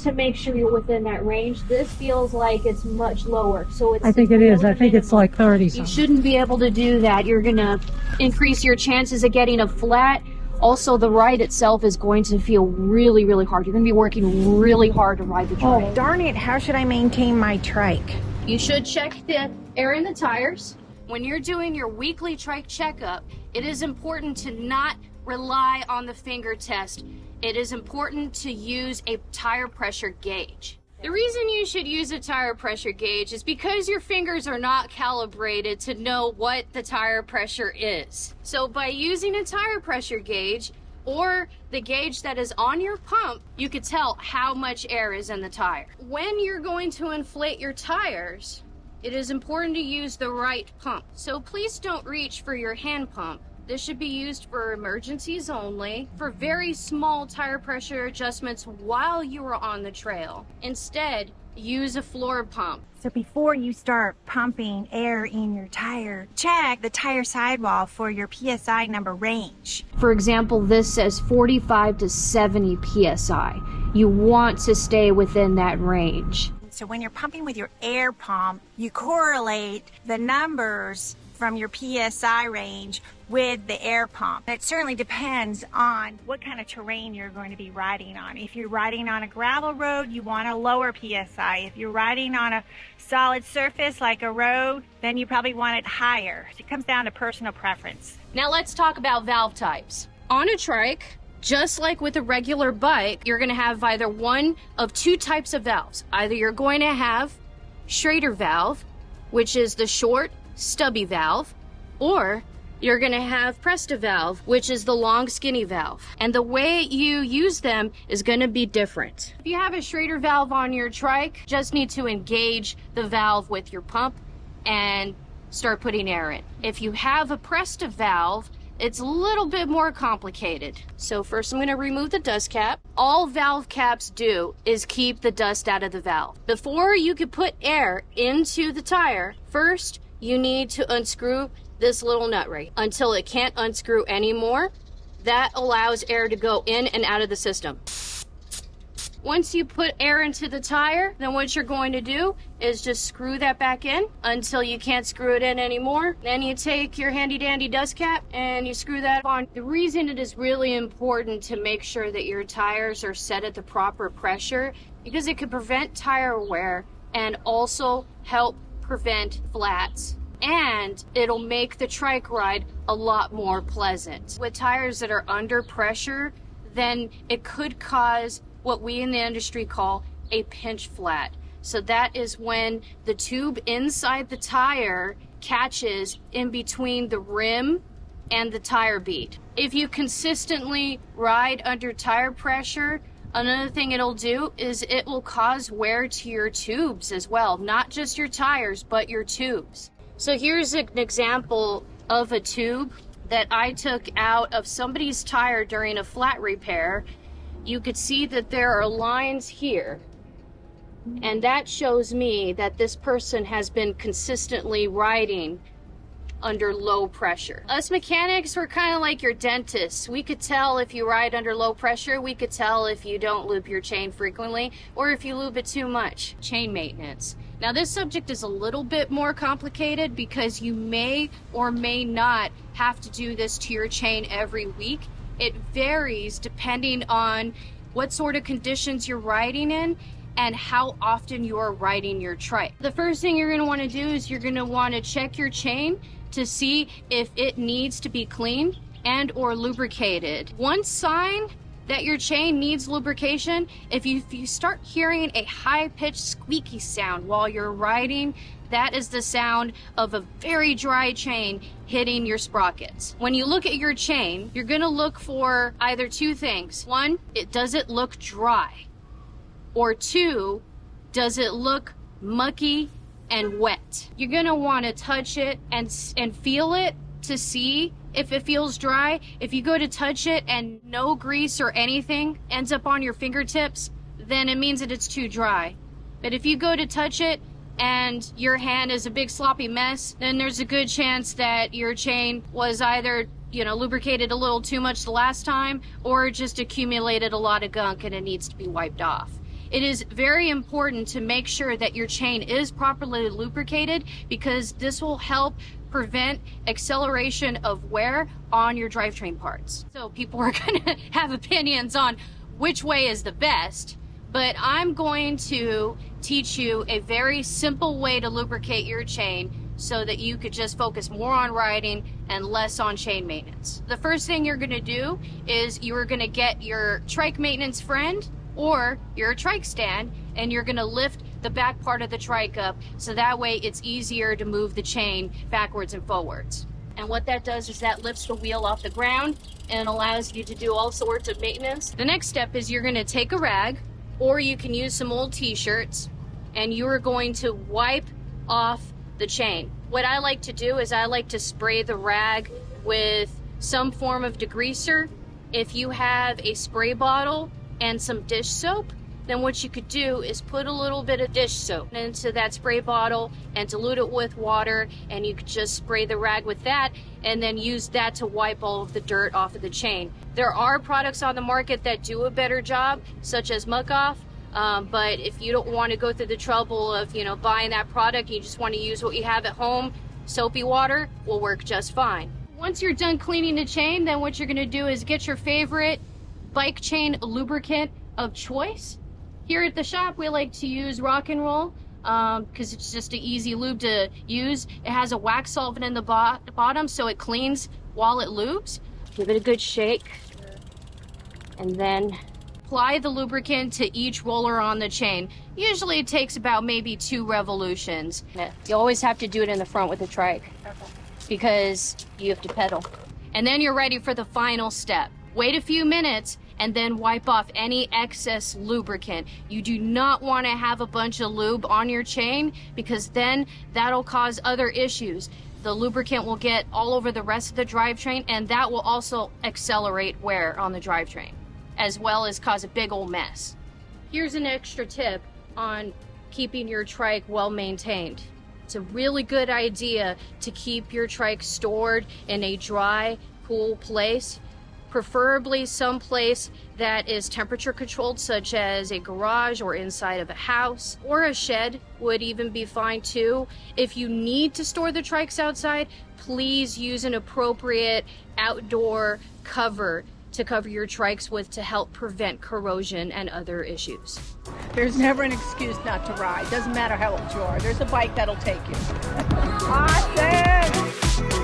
to make sure you're within that range. This feels like it's much lower. So it's, I think it is. I think it's like 30 you something. shouldn't be able to do that. You're going to increase your chances of getting a flat. Also, the ride itself is going to feel really, really hard. You're going to be working really hard to ride the trike. Oh, darn it. How should I maintain my trike? You should check the air in the tires. When you're doing your weekly trike checkup, it is important to not rely on the finger test. It is important to use a tire pressure gauge. The reason you should use a tire pressure gauge is because your fingers are not calibrated to know what the tire pressure is. So by using a tire pressure gauge or the gauge that is on your pump, you could tell how much air is in the tire. When you're going to inflate your tires, it is important to use the right pump. So please don't reach for your hand pump. This should be used for emergencies only, for very small tire pressure adjustments while you are on the trail. Instead, use a floor pump. So before you start pumping air in your tire, check the tire sidewall for your PSI number range. For example, this says 45 to 70 PSI. You want to stay within that range. So when you're pumping with your air pump, you correlate the numbers from your PSI range with the air pump. It certainly depends on what kind of terrain you're going to be riding on. If you're riding on a gravel road, you want a lower PSI. If you're riding on a solid surface like a road, then you probably want it higher. It comes down to personal preference. Now let's talk about valve types. On a trike, just like with a regular bike, you're going to have either one of two types of valves. Either you're going to have Schrader valve, which is the short, stubby valve, or you're going to have Presta valve, which is the long, skinny valve. And the way you use them is going to be different. If you have a Schrader valve on your trike, just need to engage the valve with your pump and start putting air in. If you have a Presta valve, it's a little bit more complicated. So first I'm going to remove the dust cap. All valve caps do is keep the dust out of the valve. Before you can put air into the tire, first you need to unscrew this little nut right until it can't unscrew anymore. That allows air to go in and out of the system. Once you put air into the tire, then what you're going to do is just screw that back in until you can't screw it in anymore. Then you take your handy dandy dust cap and you screw that on. The reason it is really important to make sure that your tires are set at the proper pressure, because it could prevent tire wear and also help prevent flats, and it'll make the trike ride a lot more pleasant. With tires that are under pressure, then it could cause what we in the industry call a pinch flat. So that is when the tube inside the tire catches in between the rim and the tire bead. If you consistently ride under tire pressure, another thing it'll do is it will cause wear to your tubes as well, not just your tires, but your tubes. So here's an example of a tube that I took out of somebody's tire during a flat repair. You could see that there are lines here, and that shows me that this person has been consistently riding under low pressure. Us mechanics, we're kind of like your dentists. We could tell if you ride under low pressure. We could tell if you don't lube your chain frequently or if you lube it too much. Chain maintenance. Now this subject is a little bit more complicated because you may or may not have to do this to your chain every week. It varies depending on what sort of conditions you're riding in and how often you're riding your trike. The first thing you're going to want to do is you're going to want to check your chain to see if it needs to be cleaned and or lubricated. One sign that your chain needs lubrication, if you start hearing a high-pitched squeaky sound while you're riding, that is the sound of a very dry chain hitting your sprockets. When you look at your chain, you're gonna look for either two things. One, does it look dry? Or two, does it look mucky and wet? You're gonna wanna touch it and feel it to see if it feels dry. If you go to touch it and no grease or anything ends up on your fingertips, then it means that it's too dry. But if you go to touch it and your hand is a big sloppy mess, then there's a good chance that your chain was either, lubricated a little too much the last time or just accumulated a lot of gunk and it needs to be wiped off. It is very important to make sure that your chain is properly lubricated, because this will help prevent acceleration of wear on your drivetrain parts. So people are gonna have opinions on which way is the best, but I'm going to teach you a very simple way to lubricate your chain so that you could just focus more on riding and less on chain maintenance. The first thing you're gonna do is you're gonna get your trike maintenance friend or your trike stand, and you're gonna lift the back part of the trike up so that way it's easier to move the chain backwards and forwards. And what that does is that lifts the wheel off the ground and allows you to do all sorts of maintenance. The next step is you're gonna take a rag, or you can use some old t-shirts, and you're going to wipe off the chain. What I like to do is I like to spray the rag with some form of degreaser. If you have a spray bottle and some dish soap, then what you could do is put a little bit of dish soap into that spray bottle and dilute it with water, and you could just spray the rag with that and then use that to wipe all of the dirt off of the chain. There are products on the market that do a better job, such as Muck Off, but if you don't want to go through the trouble of, you know, buying that product, you just want to use what you have at home, soapy water will work just fine. Once you're done cleaning the chain, then what you're going to do is get your favorite bike chain lubricant of choice. Here at the shop, we like to use Rock and Roll because it's just an easy lube to use. It has a wax solvent in the bottom, so it cleans while it lubes. Give it a good shake, and then apply the lubricant to each roller on the chain. Usually it takes about maybe 2 revolutions. You always have to do it in the front with the trike because you have to pedal. And then you're ready for the final step. Wait a few minutes and then wipe off any excess lubricant. You do not want to have a bunch of lube on your chain, because then that'll cause other issues. The lubricant will get all over the rest of the drivetrain, and that will also accelerate wear on the drivetrain, as well as cause a big old mess. Here's an extra tip on keeping your trike well maintained. It's a really good idea to keep your trike stored in a dry, cool place, preferably someplace that is temperature controlled, such as a garage or inside of a house, or a shed would even be fine too. If you need to store the trikes outside, please use an appropriate outdoor cover to cover your trikes with to help prevent corrosion and other issues. There's never an excuse not to ride. Doesn't matter how old you are. There's a bike that'll take you. Awesome!